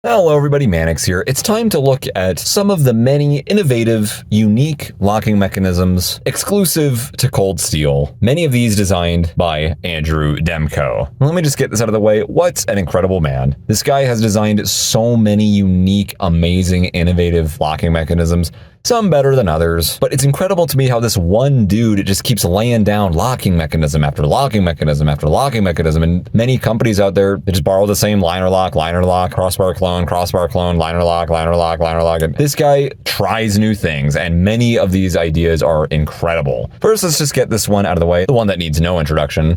Hello everybody, Mannix here. It's time to look at some of the many innovative, unique locking mechanisms exclusive to Cold Steel. Many of these designed by Andrew Demko. Let me just get this out of the way. What an incredible man. This guy has designed so many unique, amazing, innovative locking mechanisms. Some better than others, but it's incredible to me how this one dude just keeps laying down locking mechanism after locking mechanism after locking mechanism, and many companies out there, they just borrow the same liner lock, crossbar clone, liner lock, liner lock, and this guy tries new things, and many of these ideas are incredible. First, let's just get this one out of the way, the one that needs no introduction.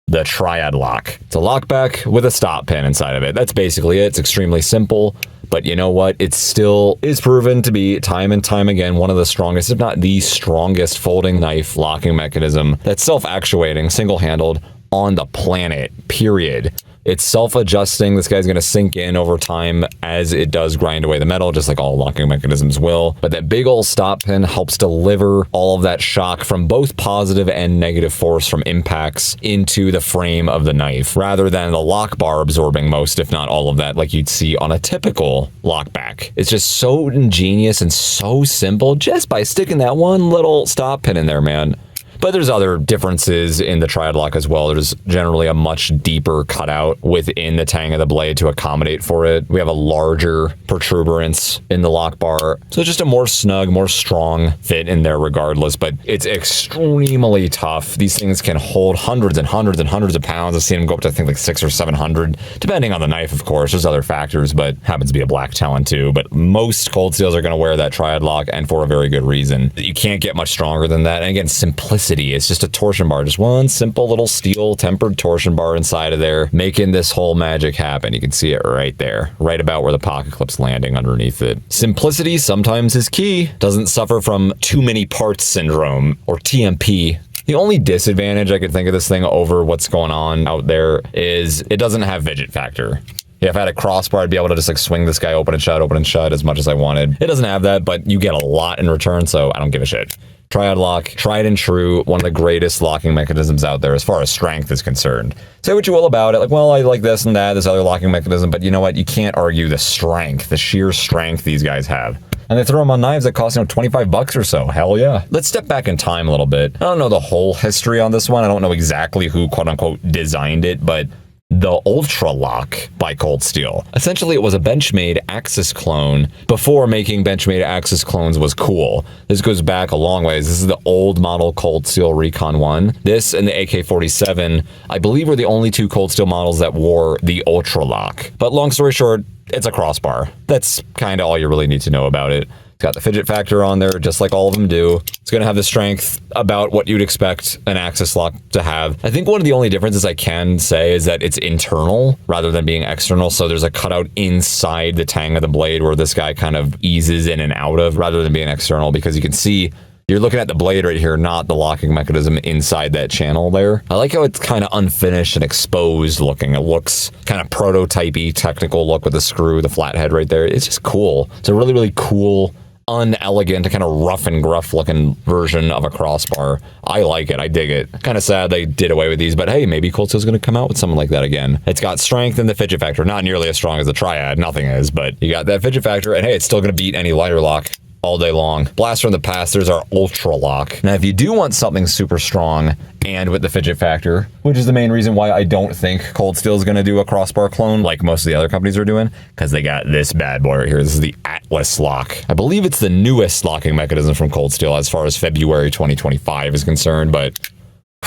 The Triad Lock. It's a lockback with a stop pin inside of it. That's basically it. It's extremely simple, but you know what? It still is proven to be, time and time again, one of the strongest, if not the strongest, folding knife locking mechanism that's self-actuating, single-handled on the planet, period. It's self-adjusting. This guy's going to sink in over time as it does grind away the metal, just like all locking mechanisms will. But that big old stop pin helps deliver all of that shock from both positive and negative force from impacts into the frame of the knife, rather than the lock bar absorbing most, if not all of that, like you'd see on a typical lockback. It's just so ingenious and so simple just by sticking that one little stop pin in there, man. But there's other differences in the Triad Lock as well. There's generally a much deeper cutout within the tang of the blade to accommodate for it. We have a larger protuberance in the lock bar. So just a more snug, more strong fit in there regardless, but it's extremely tough. These things can hold hundreds and hundreds and hundreds of pounds. I've seen them go up to, I think, like 600 or 700, depending on the knife, of course. There's other factors, but happens to be a black talon too. But most cold steels are going to wear that Triad Lock, and for a very good reason. You can't get much stronger than that. And again, simplicity. It's just a torsion bar, just one simple little steel tempered torsion bar inside of there, making this whole magic happen. You can see it right there, right about where the pocket clip's landing underneath it. Simplicity sometimes is key. Doesn't suffer from too many parts syndrome, or TMP. The only disadvantage I could think of this thing over what's going on out there is it doesn't have fidget factor. Yeah, if I had a crossbar, I'd be able to just like swing this guy open and shut as much as I wanted. It doesn't have that, but you get a lot in return, so I don't give a shit. Triad Lock, tried and true, one of the greatest locking mechanisms out there as far as strength is concerned. Say what you will about it, like, well, I like this and that, this other locking mechanism, but you know what? You can't argue the strength, the sheer strength these guys have. And they throw them on knives that cost, $25 or so. Hell yeah. Let's step back in time a little bit. I don't know the whole history on this one. I don't know exactly who, quote unquote, designed it, but the Ultra Lock by Cold Steel. Essentially, it was a Benchmade Axis clone before making Benchmade Axis clones was cool. This goes back a long ways. This is the old model Cold Steel Recon 1. This and the AK-47, I believe, were the only two Cold Steel models that wore the Ultra Lock. But long story short, it's a crossbar. That's kind of all you really need to know about it. It's got the fidget factor on there, just like all of them do. It's going to have the strength about what you'd expect an Axis lock to have. I think one of the only differences I can say is that it's internal rather than being external. So there's a cutout inside the tang of the blade where this guy kind of eases in and out of rather than being external, because you can see you're looking at the blade right here, not the locking mechanism inside that channel there. I like how it's kind of unfinished and exposed looking. It looks kind of prototype-y, technical look with the screw, the flathead right there. It's just cool. It's a really, really cool, unelegant, kind of rough and gruff looking version of a crossbar. I like it. I dig it. Kind of sad they did away with these, but hey, maybe Cold Steel's going to come out with something like that again. It's got strength and the fidget factor. Not nearly as strong as the Triad. Nothing is, but you got that fidget factor, and hey, it's still going to beat any lighter lock all day long. Blast from the past, there's our Ultra Lock. Now, if you do want something super strong and with the fidget factor, which is the main reason why I don't think Cold Steel is going to do a crossbar clone like most of the other companies are doing, because they got this bad boy right here. This is the Atlas Lock. I believe it's the newest locking mechanism from Cold Steel as far as February 2025 is concerned, but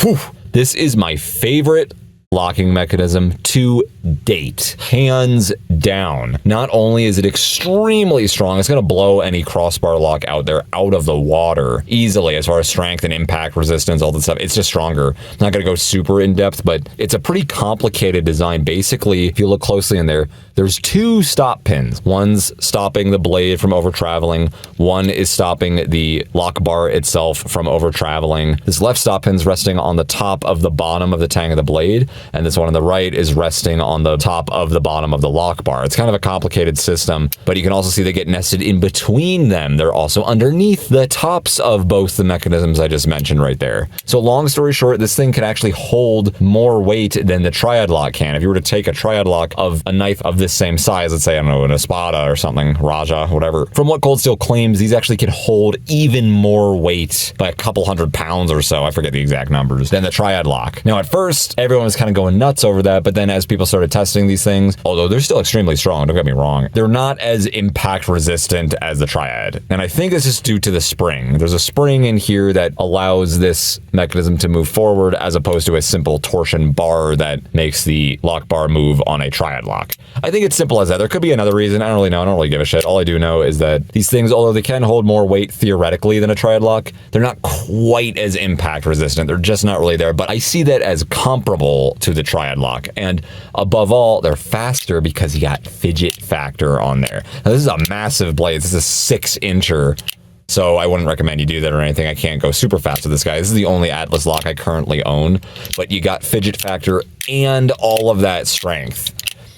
whew, this is my favorite locking mechanism to date, hands down. Not only is it extremely strong, it's going to blow any crossbar lock out there out of the water easily as far as strength and impact resistance, all this stuff. It's just stronger. I'm not going to go super in depth, but it's a pretty complicated design. Basically, if you look closely in there, there's two stop pins. One's stopping the blade from over traveling. One is stopping the lock bar itself from over traveling. This left stop pin's resting on the top of the bottom of the tang of the blade, and this one on the right is resting on the top of the bottom of the lock bar. crossbar. It's kind of a complicated system, but you can also see they get nested in between them. They're also underneath the tops of both the mechanisms I just mentioned right there. So long story short, this thing can actually hold more weight than the Triad Lock can. If you were to take a Triad Lock of a knife of this same size, let's say, I don't know, an Espada or something, Raja, whatever, from what Cold Steel claims, these actually can hold even more weight by a couple 100 pounds or so, I forget the exact numbers, than the Triad Lock. Now, at first, everyone was kind of going nuts over that, but then as people started testing these things, although they're still extremely strong, don't get me wrong, they're not as impact resistant as the Triad. And I think this is due to the spring. There's a spring in here that allows this mechanism to move forward as opposed to a simple torsion bar that makes the lock bar move on a Triad Lock. I think it's simple as that. There could be another reason. I don't really know. I don't really give a shit. All I do know is that these things, although they can hold more weight theoretically than a Triad Lock, they're not quite as impact resistant. They're just not really there. But I see that as comparable to the Triad Lock. And above all, they're faster because you got fidget factor on there. Now, this is a massive blade. This is a 6-incher. So I wouldn't recommend you do that or anything. I can't go super fast with this guy. This is the only Atlas lock I currently own. But you got fidget factor and all of that strength.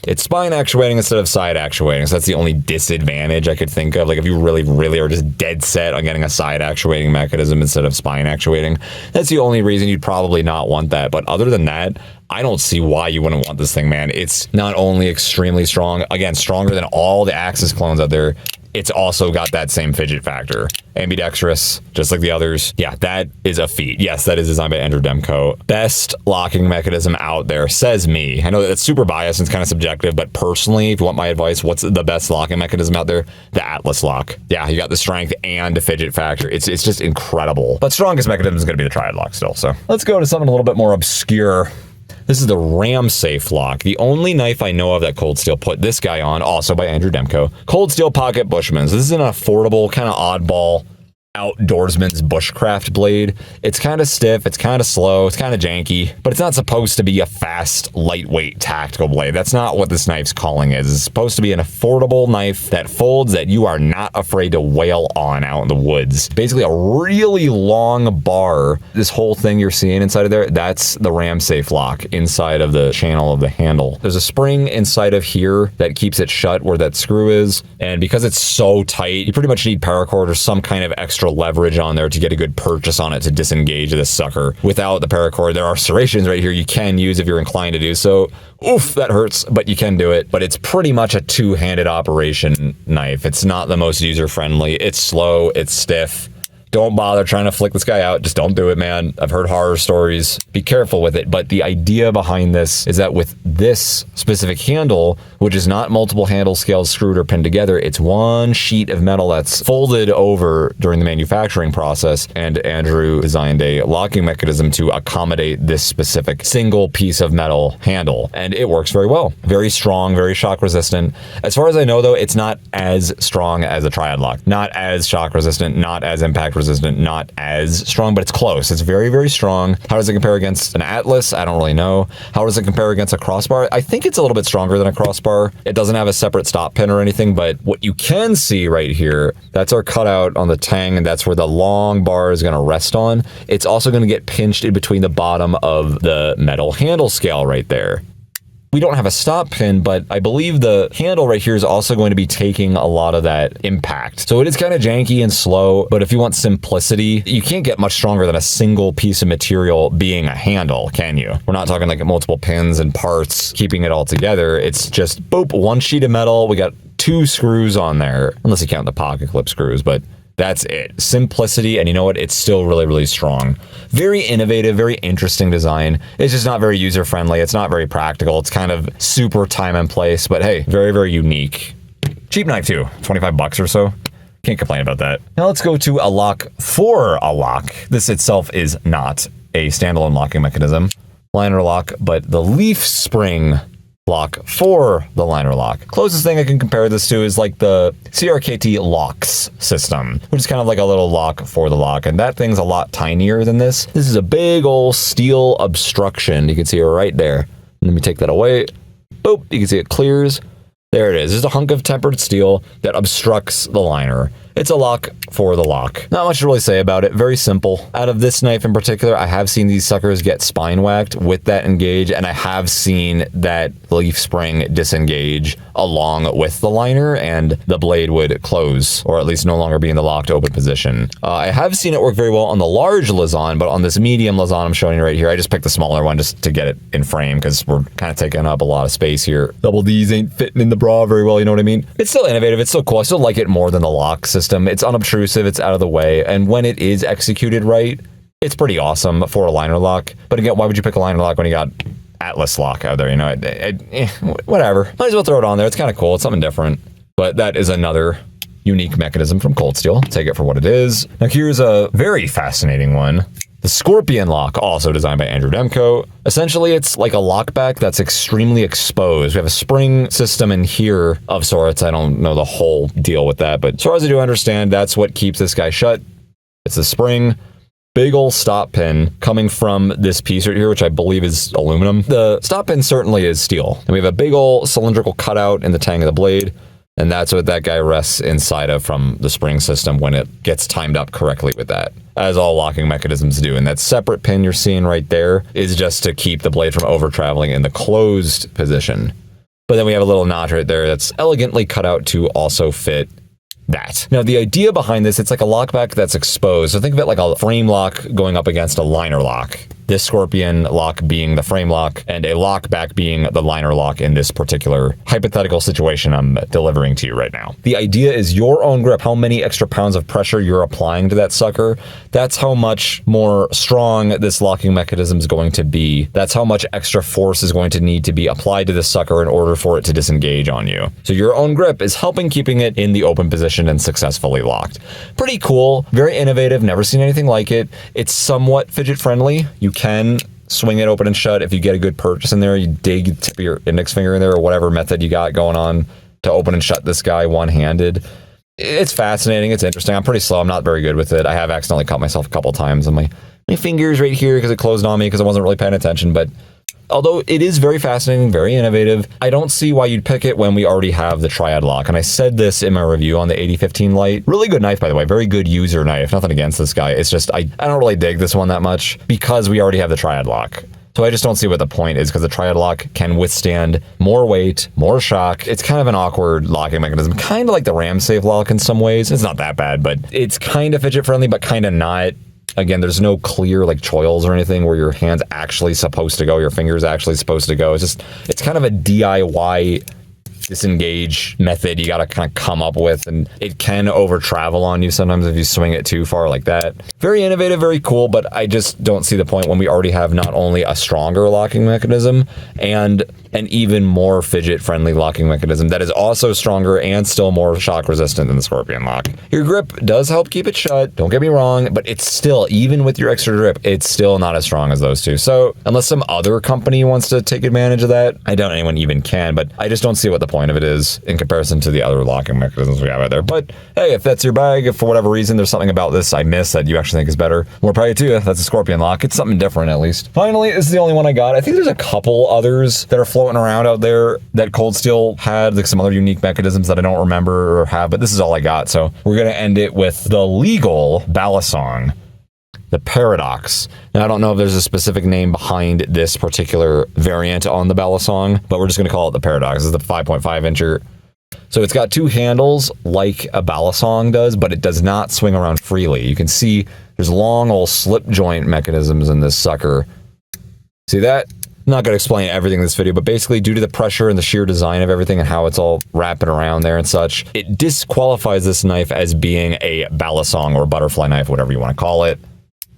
It's spine actuating instead of side actuating, so that's the only disadvantage I could think of. Like if you really, really are just dead set on getting a side actuating mechanism instead of spine actuating, that's the only reason you'd probably not want that. But other than that, I don't see why you wouldn't want this thing, man. It's not only extremely strong, again, stronger than all the Axis clones out there, it's also got that same fidget factor. Ambidextrous, just like the others. Yeah, that is a feat. Yes, that is designed by Andrew Demko. Best locking mechanism out there, says me. I know that it's super biased and it's kind of subjective, but personally, if you want my advice, what's the best locking mechanism out there? The Atlas lock. Yeah, you got the strength and the fidget factor. It's just incredible. But strongest mechanism is going to be the Triad Lock still, so. Let's go to something a little bit more obscure. This is the Ram Safe lock, the only knife I know of that Cold Steel put this guy on, also by Andrew Demko. Cold Steel Pocket Bushman's. This is an affordable, kind of oddball outdoorsman's bushcraft blade. It's kind of stiff, it's kind of slow, it's kind of janky, but it's not supposed to be a fast, lightweight tactical blade. That's not what this knife's calling is. It's supposed to be an affordable knife that folds that you are not afraid to wail on out in the woods. Basically a really long bar. This whole thing you're seeing inside of there, that's the Ram Safe lock inside of the channel of the handle. There's a spring inside of here that keeps it shut where that screw is, and because it's so tight, you pretty much need paracord or some kind of extra leverage on there to get a good purchase on it to disengage this sucker. Without the paracord, there are serrations right here you can use if you're inclined to do so. Oof, that hurts, but you can do it. But it's pretty much a two-handed operation knife. It's not the most user-friendly. It's slow, it's stiff. Don't bother trying to flick this guy out. Just don't do it, man. I've heard horror stories. Be careful with it. But the idea behind this is that with this specific handle, which is not multiple handle scales screwed or pinned together, it's one sheet of metal that's folded over during the manufacturing process. And Andrew designed a locking mechanism to accommodate this specific single piece of metal handle. And it works very well. Very strong, very shock resistant. As far as I know, though, it's not as strong as a Triad Lock. Not as shock resistant, not as impact resistant, not as strong, but it's close. It's very, very strong. How does it compare against an Atlas? I don't really know. How does it compare against a crossbar? I think it's a little bit stronger than a crossbar. It doesn't have a separate stop pin or anything, but what you can see right here, that's our cutout on the tang, and that's where the long bar is going to rest on. It's also going to get pinched in between the bottom of the metal handle scale right there. We don't have a stop pin, but I believe the handle right here is also going to be taking a lot of that impact. So it is kind of janky and slow, but if you want simplicity, you can't get much stronger than a single piece of material being a handle, can you? We're not talking like multiple pins and parts keeping it all together. It's just, boop, one sheet of metal. We got 2 screws on there, unless you count the pocket clip screws, but that's it. Simplicity, and you know what? It's still really, really strong. Very innovative, very interesting design. It's just not very user-friendly. It's not very practical. It's kind of super time and place, but hey, very, very unique. Cheap knife too, 25 bucks or so. Can't complain about that. Now let's go to a lock for a lock. This itself is not a standalone locking mechanism. Liner lock, but the leaf spring lock for the liner lock. Closest thing I can compare this to is like the CRKT locks system, which is kind of like a little lock for the lock, and that thing's a lot tinier than this. This is a big old steel obstruction. You can see it right there. Let me take that away. Boop, you can see it clears. There it is. Just a hunk of tempered steel that obstructs the liner. It's a lock for the lock. Not much to really say about it. Very simple. Out of this knife in particular, I have seen these suckers get spine whacked with that engage, and I have seen that leaf spring disengage along with the liner, and the blade would close, or at least no longer be in the locked open position. I have seen it work very well on the large Lazan, but on this medium Lazan I'm showing you right here, I just picked the smaller one just to get it in frame because we're kind of taking up a lot of space here. Double D's ain't fitting in the bra very well, you know what I mean? It's still innovative, it's still cool. I still like it more than the lock system. It's unobtrusive, it's out of the way, and when it is executed right, it's pretty awesome for a liner lock. But again, why would you pick a liner lock when you got Atlas lock out there? You know, whatever. Might as well throw it on there. It's kind of cool. It's something different. But that is another unique mechanism from Cold Steel. Take it for what it is. Now here's a very fascinating one. The Scorpion Lock, also designed by Andrew Demko. Essentially, it's like a lockback that's extremely exposed. We have a spring system in here of sorts. I don't know the whole deal with that, but as far as I do understand, that's what keeps this guy shut. It's the spring. Big ol' stop pin coming from this piece right here, which I believe is aluminum. The stop pin certainly is steel. And we have a big ol' cylindrical cutout in the tang of the blade, and that's what that guy rests inside of from the spring system when it gets timed up correctly with that, as all locking mechanisms do. And that separate pin you're seeing right there is just to keep the blade from over-traveling in the closed position. But then we have a little notch right there that's elegantly cut out to also fit that. Now, the idea behind this, it's like a lockback that's exposed. So think of it like a frame lock going up against a liner lock. This Scorpion lock being the frame lock, and a lockback being the liner lock in this particular hypothetical situation I'm delivering to you right now. The idea is your own grip, how many extra pounds of pressure you're applying to that sucker. That's how much more strong this locking mechanism is going to be. That's how much extra force is going to need to be applied to the sucker in order for it to disengage on you. So your own grip is helping keeping it in the open position and successfully locked. Pretty cool, very innovative, never seen anything like it. It's somewhat fidget friendly. You can swing it open and shut if you get a good purchase in there. You dig the tip of your index finger in there or whatever method you got going on to open and shut this guy one-handed. It's fascinating. It's interesting. I'm pretty slow. I'm not very good with it. I have accidentally cut myself a couple times on my fingers right here because it closed on me because I wasn't really paying attention. But although it is very fascinating, very innovative, I don't see why you'd pick it when we already have the Triad Lock. And I said this in my review on the 8015 Lite. Really good knife, by the way. Very good user knife. Nothing against this guy. It's just, I don't really dig this one that much because we already have the Triad Lock. So I just don't see what the point is because the Triad Lock can withstand more weight, more shock. It's kind of an awkward locking mechanism. Kind of like the RAM-safe lock in some ways. It's not that bad, but it's kind of fidget friendly, but kind of not. Again, there's no clear like choils or anything where your hand's actually supposed to go, your finger's actually supposed to go. It's kind of a DIY disengage method you gotta kind of come up with, and it can over travel on you sometimes if you swing it too far like that. Very innovative, very cool, but I just don't see the point when we already have not only a stronger locking mechanism and an even more fidget-friendly locking mechanism that is also stronger and still more shock-resistant than the Scorpion Lock. Your grip does help keep it shut, don't get me wrong, but it's still, even with your extra grip, it's still not as strong as those two. So unless some other company wants to take advantage of that, I doubt anyone even can, but I just don't see what the point of it is in comparison to the other locking mechanisms we have out there. But hey, if that's your bag, if for whatever reason there's something about this I miss that you actually think is better, more power to you. That's a Scorpion Lock. It's something different at least. Finally, this is the only one I got. I think there's a couple others that are floating around out there that Cold Steel had, like some other unique mechanisms that I don't remember or have, but this is all I got. So we're going to end it with the legal balisong, the Paradox. Now, I don't know if there's a specific name behind this particular variant on the balisong, but we're just going to call it the Paradox. This is the 5.5 incher. So it's got two handles like a balisong does, but it does not swing around freely. You can see there's long old slip joint mechanisms in this sucker. See that? I'm not going to explain everything in this video, but basically due to the pressure and the sheer design of everything and how it's all wrapping around there and such, it disqualifies this knife as being a balisong or butterfly knife, whatever you want to call it.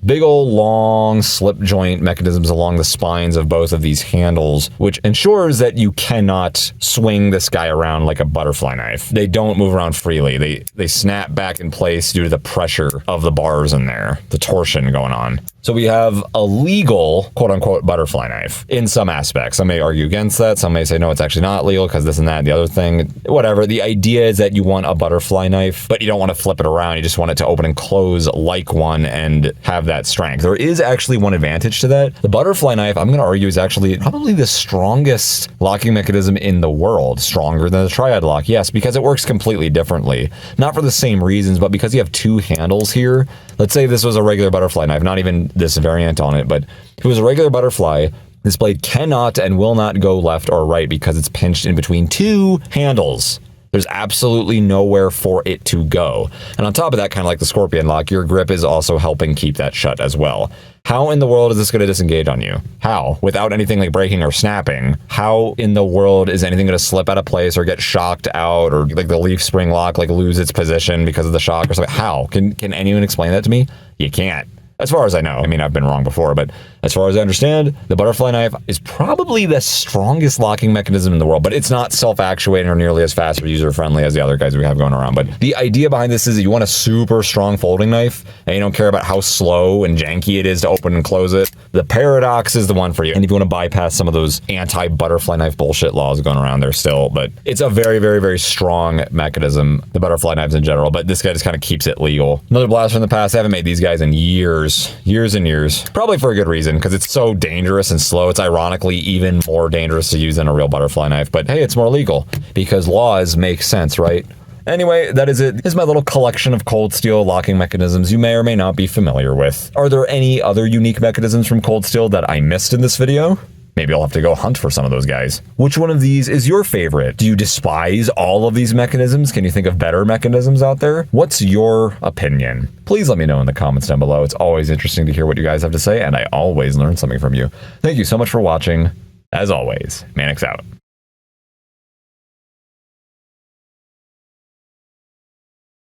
Big old long slip joint mechanisms along the spines of both of these handles, which ensures that you cannot swing this guy around like a butterfly knife. They don't move around freely. They snap back in place due to the pressure of the bars in there, the torsion going on. So we have a legal, quote-unquote, butterfly knife in some aspects. Some may argue against that. Some may say, no, it's actually not legal because this and that and the other thing. Whatever. The idea is that you want a butterfly knife, but you don't want to flip it around. You just want it to open and close like one and have that strength. There is actually one advantage to that. The butterfly knife, I'm going to argue, is actually probably the strongest locking mechanism in the world. Stronger than the Triad Lock. Yes, because it works completely differently. Not for the same reasons, but because you have two handles here. Let's say this was a regular butterfly knife, not even this variant on it, but if it was a regular butterfly, This blade cannot and will not go left or right because it's pinched in between two handles. There's absolutely nowhere for it to go. And on top of that, kind of like the Scorpion lock, your grip is also helping keep that shut as well. How in the world is this going to disengage on you? How? Without anything like breaking or snapping. How in the world is anything going to slip out of place or get shocked out, or like the leaf spring lock like lose its position because of the shock or something? How? Can anyone explain that to me? You can't. As far as I know. I mean, I've been wrong before, but as far as I understand, the butterfly knife is probably the strongest locking mechanism in the world, but it's not self-actuating or nearly as fast or user-friendly as the other guys we have going around. But the idea behind this is that you want a super strong folding knife, and you don't care about how slow and janky it is to open and close it. The Paradox is the one for you. And if you want to bypass some of those anti-butterfly knife bullshit laws going around there still, but it's a very, very, very strong mechanism, the butterfly knives in general, but this guy just kind of keeps it legal. Another blast from the past. I haven't made these guys in years and years, probably for a good reason, because it's so dangerous and slow. It's ironically even more dangerous to use than a real butterfly knife, but hey, it's more legal because laws make sense, right? Anyway, that is it. This is my little collection of cold steel locking mechanisms you may or may not be familiar with. Are there any other unique mechanisms from cold steel that I missed in this video? Maybe I'll have to go hunt for some of those guys. Which one of these is your favorite? Do you despise all of these mechanisms? Can you think of better mechanisms out there? What's your opinion? Please let me know in the comments down below. It's always interesting to hear what you guys have to say, and I always learn something from you. Thank you so much for watching. As always, Mannix out.